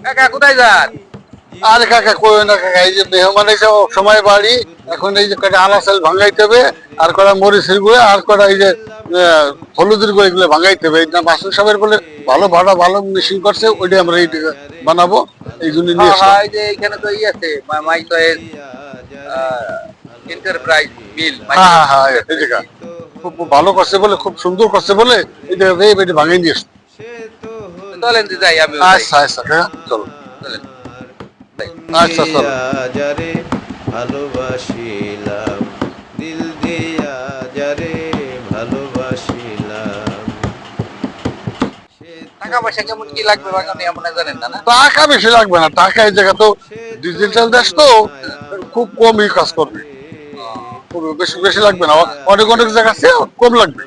কাকা কোথায় যান? আর কাকা কই না কাকা, এই যে মেহমান এসে সময় বাড়ি, এখন এই যে কটা আলা চাল ভাঙাইতে হবে, আর কটা মরিচের গুঁড়ো, আর কটা এই যে হলুদের গুঁড়ো, এগুলো ভাঙাইতে হবে। এই মাসুর সাহেবের বলে ভালো ভাড়া ভালো মেশিন করছে, ওইটা আমরা এই বানাবো, এই জন্য নিয়ে হ্যাঁ আসলাম। হ্যাঁ, এই যে এখানে তো আছে মাই চয়েস এন্টারপ্রাইজ মিল, মাই হ্যাঁ চয়েস হ্যাঁ হ্যাঁ, এই এন্টারপ্রাইজ জায়গা মিল। খুব ভালো করছে বলে, খুব সুন্দর করছে বলে, এটা এটা ভাঙাই নিয়ে আসলাম। চলেন যে যাই, আমিও যাই। আচ্ছা আচ্ছা কাকা, চলো। চলেন যাই। আচ্ছা চলো। যারে ভালোবাসিলাম, দিল দিয়া যারে ভালোবাসিলাম, সে তো টাকা পয়সা কেমন কি লাগবে বাগানে আপনারা জানেন না, না? টাকা বেশি লাগবে না, টাকা এই জায়গা তো ডিজিটাল দেশ তো, খুব কমই কাজ করবে, খুব বেশি বেশি লাগবে না, অনেক অনেক জায়গা আছে কম লাগবে।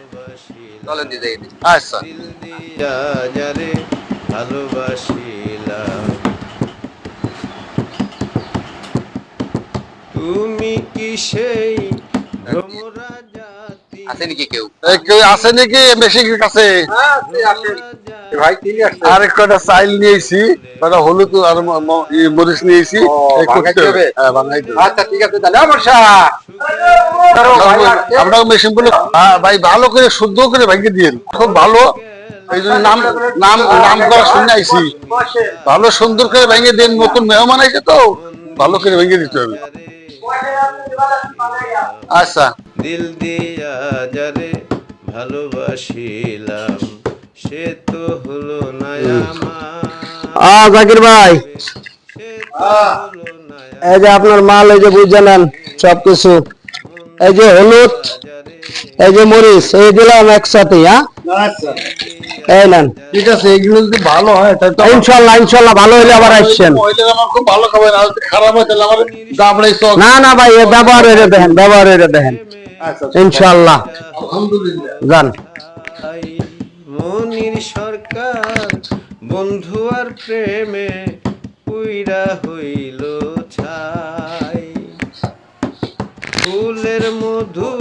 চলেন যে যাই। আচ্ছা দিল দিয়া যারে ভালোবাসিলাম, তুমি কি সেই ভ্রমরা জাতি, আছে নাকি কেউ? এই কেউ আছে নাকি মেশিনের কাছে? ভাই কি আসছে? আর কটা চাইল নিয়েছি, কটা হলুদ আর মরিচ নিয়েছি, ও, এই করতে ভাঙাইতে হবে। হবে? হ্যাঁ বাঙাই দেবে। আচ্ছা ঠিক আছে তাহলে বর্ষা। আপনার মেশিন গুলো ভাই ভালো করে শুদ্ধ করে ভাঙিয়ে দিয়েন, খুব ভালো। এই জন্য নাম নাম নাম করা শুনে আইছি, ভালো সুন্দর করে ভেঙে দিন, নতুন মেহমান আইছে তো, ভালো করে ভেঙে দিতে হবে। আচ্ছা দিল দিয়া যারে ভালোবাসিলাম, সে তো হলো না আমার, জাকির ভাই, সে তো হলো না এই যে আপনার মাল, এই যে বুঝে নেন সবকিছু। এই যে হলুদ, এই যে মরিচ, এই দিলাম একসাথে। হ্যাঁ, আচ্ছা এই নেন। ঠিক আছে, এগুলো যদি ভালো হয় তাহলে তো ইনশাল্লাহ ইনশাল্লাহ ভালো হইলে আবার আসছেন। হইলে আমার খুব ভালো খাবার, আর যদি খারাপ হয় তাহলে আমার দাবড়াই চক। না না ভাই, এ ব্যবহার হইলে দেখেন, ব্যবহার হইলে দেখেন, আচ্ছা ইনশাল্লাহ। আলহামদুলিল্লাহ। যান। তাই মনির সরকার বন্ধু আর প্রেমে পুইরা হইল ছাই, ফুলের মধু